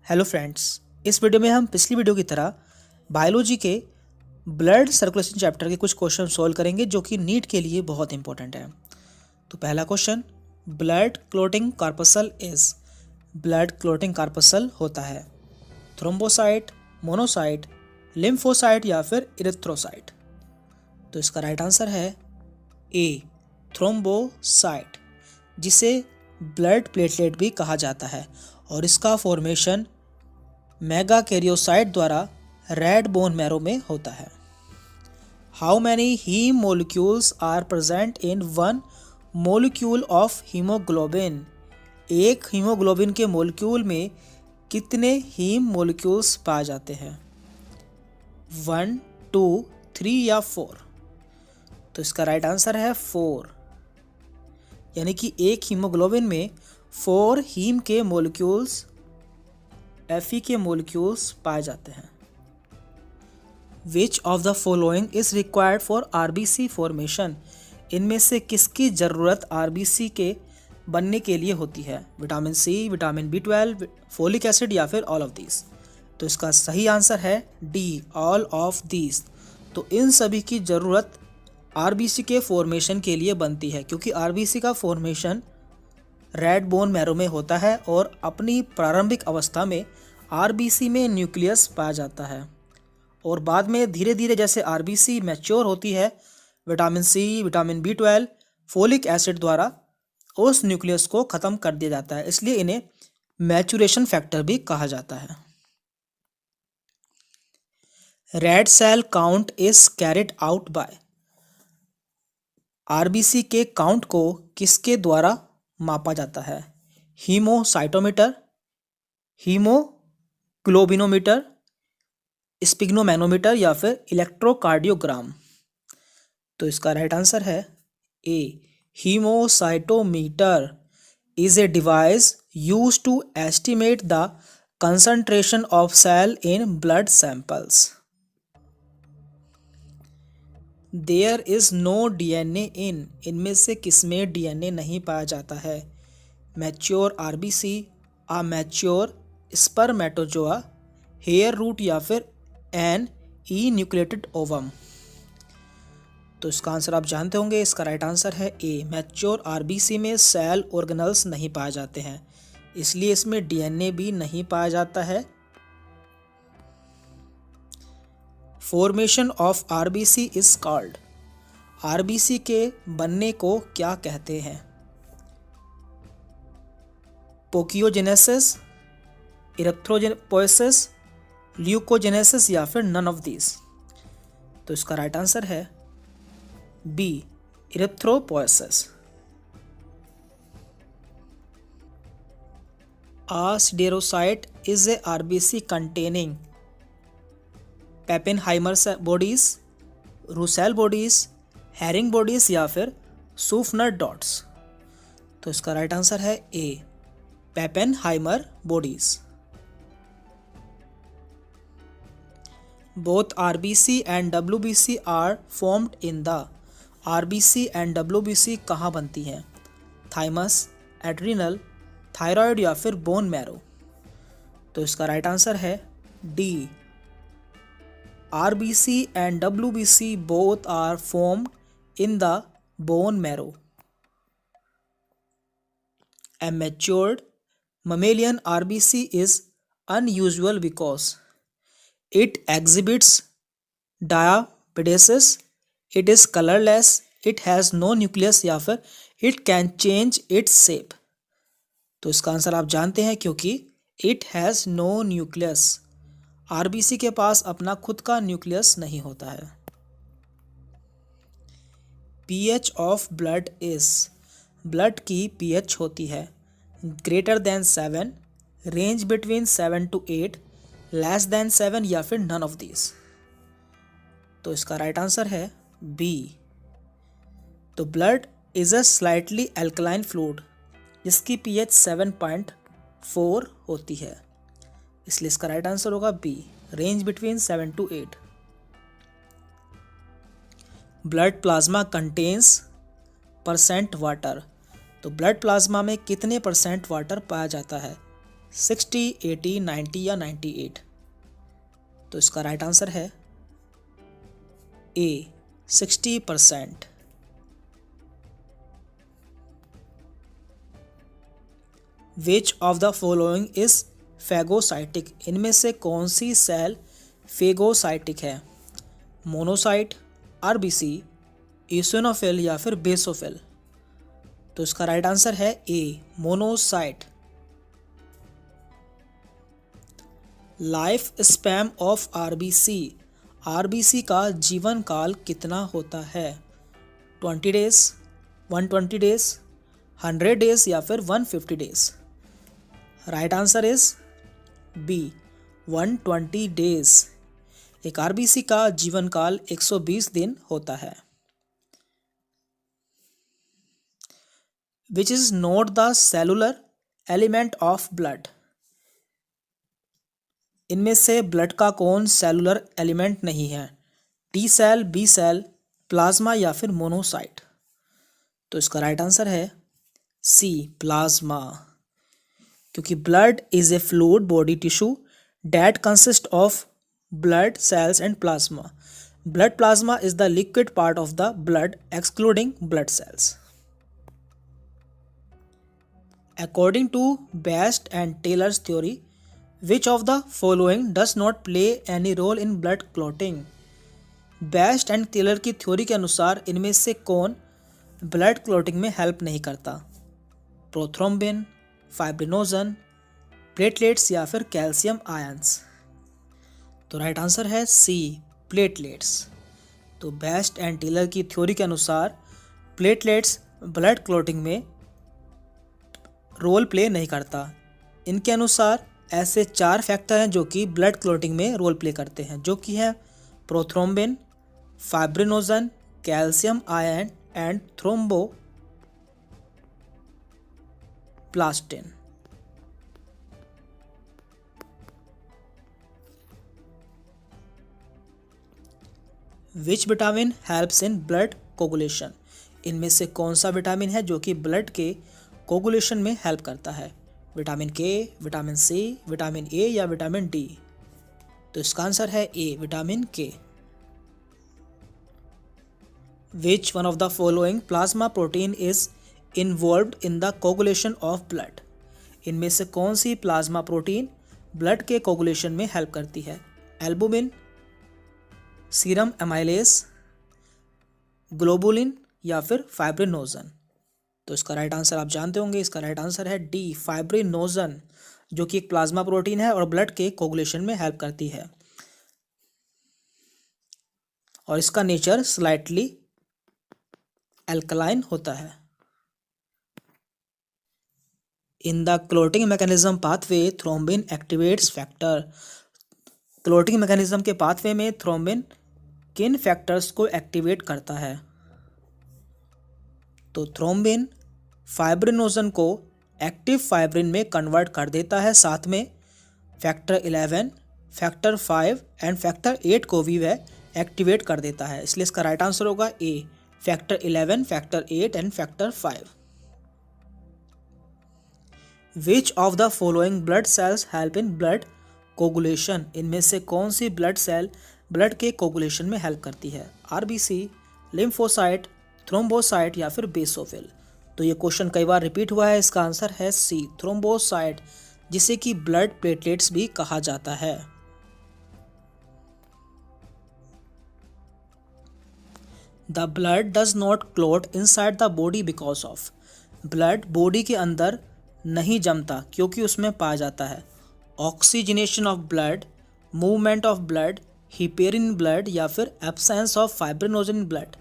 Hello friends, इस video में हम पिछली वीडियो की तरह बायोलॉजी के ब्लड सर्कुलेशन चैप्टर के कुछ क्वेश्चन सॉल्व करेंगे जो कि नीट के लिए बहुत इंपॉर्टेंट है। तो पहला question, blood clotting corpuscle is. Blood clotting corpuscle होता है थ्रोम्बोसाइट, मोनोसाइट, लिम्फोसाइट या फिर इरिथ्रोसाइट। तो इसका राइट आंसर है ए, थ्रोम्बोसाइट, जिसे ब्लड प्लेटलेट भी कहा जाता है और इसका फॉर्मेशन मेगा कैरियोसाइट द्वारा रेड बोन मैरो में होता है। How many heme molecules are present in one molecule of haemoglobin. एक हीमोग्लोबिन के मोलिक्यूल में कितने हीम मोलिक्यूल्स पाए जाते हैं? 1, 2, 3 या 4? तो इसका राइट आंसर है 4, यानी कि एक हीमोग्लोबिन में 4 हीम के मोलिक्यूल्स, Fe के मोलिक्यूल्स पाए जाते हैं। Which of the following is required for RBC formation. इनमें से किसकी ज़रूरत आरबीसी के बनने के लिए होती है? Vitamin C, vitamin B12, folic acid या फिर ऑल ऑफ दीज? तो इसका सही आंसर है डी, ऑल ऑफ दीज। तो इन सभी की ज़रूरत आरबीसी के फॉर्मेशन के लिए बनती है, क्योंकि आरबीसी का फॉर्मेशन रेड बोन मैरो में होता है और अपनी प्रारंभिक अवस्था में आरबीसी में न्यूक्लियस पाया जाता है और बाद में धीरे धीरे जैसे आरबीसी मैच्योर होती है, vitamin C, vitamin B12, folic acid द्वारा उस न्यूक्लियस को ख़त्म कर दिया जाता है, इसलिए इन्हें मैचुरेशन फैक्टर भी कहा जाता है। Red cell count is carried out by. RBC के काउंट को किसके द्वारा मापा जाता है? हीमोसाइटोमीटर, हीमोग्लोबिनोमीटर, स्पिग्नोमैनोमीटर या फिर इलेक्ट्रोकार्डियोग्राम? तो इसका राइट आंसर है A, haemocytometer is a device used to estimate the concentration of cell in blood samples. There is no DNA in. इनमें से किसमें डीएनए नहीं पाया जाता है? Mature RBC, immature spermatozoa, hair root या फिर एन ई न्यूक्लिएटेड ओवम? तो इसका आंसर आप जानते होंगे, इसका राइट आंसर है ए, मैच्योर आरबीसी में सेल ऑर्गेनल्स नहीं पाए जाते हैं, इसलिए इसमें डीएनए भी नहीं पाया जाता है। Formation of RBC is called. RBC के बनने को क्या कहते हैं? पोकियोजेनेसिस, इरेथ्रोपोएसिस, ल्यूकोजेनेसिस या फिर नन ऑफ दीज? तो इसका राइट आंसर है B, erythropoiesis. A siderocyte is a RBC containing Pappenheimer bodies, Russell bodies, Herring bodies या फिर सूफनर डॉट्स? तो इसका राइट आंसर है A, Pappenheimer bodies. Both RBC and WBC are formed in the. RBC and WBC कहाँ बनती हैं? Thymus, adrenal, thyroid या फिर बोन मैरो? तो इसका राइट आंसर है D, RBC and WBC both are formed in the bone marrow. A matured mammalian RBC is unusual because it exhibits diapedesis, it is colorless, it has no nucleus या फिर it can change its shape? तो इसका answer आप जानते हैं, क्योंकि it has no nucleus, RBC के पास अपना खुद का न्यूक्लियस नहीं होता है। PH of blood is. Blood की पीएच होती है greater than 7, range between 7 to 8, less than 7 या फिर नन ऑफ दीज? तो इसका राइट आंसर है बी। तो blood is a slightly alkaline fluid जिसकी पीएच 7.4 होती है, इसलिए इसका राइट आंसर होगा B, range between 7 to 8। Blood plasma contains percent water. तो ब्लड प्लाज्मा में कितने परसेंट वाटर पाया जाता है? 60, 80, 90 या 98? तो इसका राइट आंसर है A 60%। Which of the following is phagocytic? इनमें से कौन सी सेल फेगोसाइटिक है? मोनोसाइट, आरबीसी, इओसिनोफिल या फिर बेसोफिल? तो इसका राइट आंसर है A monocyte. Life span of RBC, RBC का जीवन काल कितना होता है? 20 डेज, 120 डेज, 100 डेज या फिर 150 days? Right answer is B 120 days. एक आरबीसी का जीवन काल 120 दिन होता है। Which is not the cellular element of blood? इनमें से ब्लड का कौन सेलुलर एलिमेंट नहीं है? T cell, B cell, plasma या फिर मोनोसाइट? तो इसका राइट आंसर है सी प्लाज्मा, क्योंकि blood is a fluid body tissue that consist of blood cells and plasma. Blood plasma is the liquid part of the blood excluding blood cells. According to Best and Taylor's theory, which of the following does not play any role in blood clotting? Best and Taylor की theory के अनुसार इनमें से कौन blood clotting में help नहीं करता? Prothrombin, fibrinogen, platelets या फिर कैल्शियम आयंस? तो राइट आंसर है सी प्लेटलेट्स। तो बेस्ट एंड टेलर की थ्योरी के अनुसार प्लेटलेट्स ब्लड क्लॉटिंग में रोल प्ले नहीं करता। इनके अनुसार ऐसे 4 फैक्टर हैं जो कि ब्लड क्लॉटिंग में रोल प्ले करते हैं, जो कि है prothrombin, fibrinogen, calcium ion and thromboplastin. Which vitamin helps in blood coagulation? इनमें से कौन सा विटामिन है जो कि ब्लड के कोगुलेशन में हेल्प करता है? विटामिन के, विटामिन सी, विटामिन ए या विटामिन डी? तो इसका आंसर है ए विटामिन के। Which one of the following plasma protein is involved in the coagulation of blood? इनमें से कौन सी प्लाज्मा प्रोटीन ब्लड के कोगुलेशन में हेल्प करती है? एल्बुमिन, सीरम एमाइलेज, ग्लोबुलिन या फिर फाइब्रिनोजन? तो इसका राइट आंसर आप जानते होंगे, इसका राइट आंसर है डी फाइब्रिनोजन, जो कि एक प्लाज्मा प्रोटीन है और ब्लड के कोगुलेशन में हेल्प करती है। और इसका नेचर स्लाइटली एल्कलाइन होता है। In the clotting mechanism pathway thrombin activates factor. Clotting mechanism के पाथवे में थ्रोम्बिन किन फैक्टर्स को एक्टिवेट करता है? तो थ्रोम्बिन फाइब्रिनोजन को एक्टिव फाइब्रिन में कन्वर्ट कर देता है, साथ में फैक्टर 11, फैक्टर 5 एंड फैक्टर 8 को भी वह एक्टिवेट कर देता है। इसलिए इसका राइट आंसर होगा A factor 11, factor 8 and factor 5। Which of the following blood cells help in blood coagulation? इनमें से कौन सी ब्लड सेल ब्लड के कोगुलेशन में हेल्प करती है? आरबीसी, लिम्फोसाइट, थ्रोम्बोसाइट या फिर बेसोफिल? तो ये क्वेश्चन कई बार रिपीट हुआ है। इसका आंसर है सी थ्रोम्बोसाइट, जिसे कि ब्लड प्लेटलेट्स भी कहा जाता है। The blood does not clot inside the body because of. Blood body के अंदर नहीं जमता क्योंकि उसमें पाया जाता है oxygenation of blood, movement of blood, heparin blood या फिर एब्सेंस ऑफ फाइब्रिनोजन ब्लड?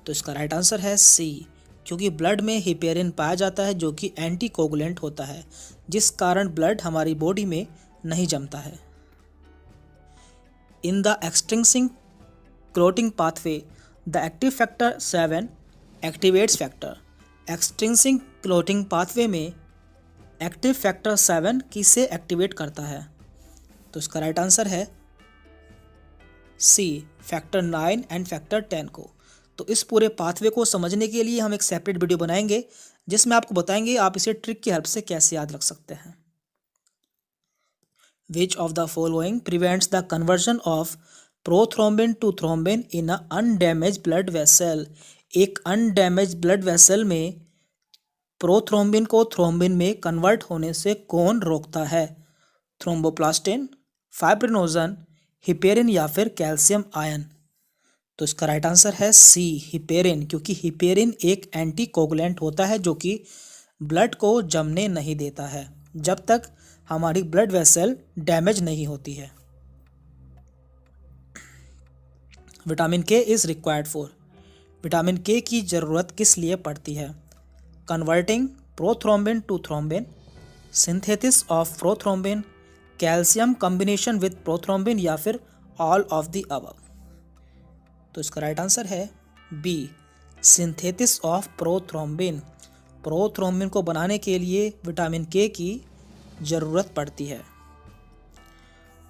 तो इसका राइट आंसर है सी, क्योंकि ब्लड में हिपेरिन पाया जाता है जो कि एंटी कोगुलेंट होता है, जिस कारण ब्लड हमारी बॉडी में नहीं जमता है। In the extrinsic clotting pathway the active factor 7 activates factor. Extrinsic clotting pathway में एक्टिव फैक्टर 7 किसे एक्टिवेट करता है? तो इसका राइट आंसर है सी फैक्टर 9 एंड फैक्टर 10 को। तो इस पूरे पाथवे को समझने के लिए हम एक सेपरेट वीडियो बनाएंगे जिसमें आपको बताएंगे आप इसे ट्रिक की हेल्प से कैसे याद रख सकते हैं। Which of the following prevents the conversion of prothrombin to thrombin in a undamage blood vessel. एक अनडैमेज ब्लड वेसल में प्रोथ्रोम्बिन को थ्रोम्बिन में कन्वर्ट होने से कौन रोकता है? थ्रोम्बोप्लास्टिन, फाइब्रिनोजन, हिपेरिन या फिर कैल्शियम आयन। तो इसका राइट आंसर है सी, हिपेरिन, क्योंकि हिपेरिन एक एंटीकोगुलेंट होता है जो कि ब्लड को जमने नहीं देता है जब तक हमारी ब्लड वेसल डैमेज नहीं होती है। विटामिन के इज रिक्वायर्ड फॉर। विटामिन के की ज़रूरत किस लिए पड़ती है? Converting prothrombin to thrombin, synthesis of prothrombin, calcium combination with prothrombin या फिर ऑल ऑफ द अबव। तो इसका राइट आंसर है B, synthesis of prothrombin. Prothrombin को बनाने के लिए विटामिन के की ज़रूरत पड़ती है।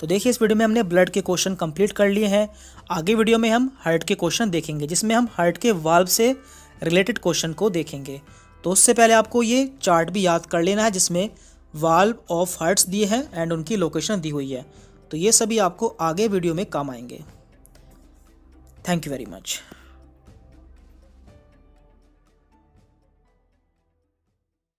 तो देखिए इस वीडियो में हमने ब्लड के क्वेश्चन कंप्लीट कर लिए हैं। आगे वीडियो में हम हार्ट के क्वेश्चन देखेंगे जिसमें हम हार्ट के वाल्व से रिलेटेड क्वेश्चन को देखेंगे। तो उससे पहले आपको ये चार्ट भी याद कर लेना है जिसमें वाल्व ऑफ हार्ट्स दिए हैं एंड उनकी लोकेशन दी हुई है। तो ये सभी आपको आगे वीडियो में काम आएंगे। Thank you very much.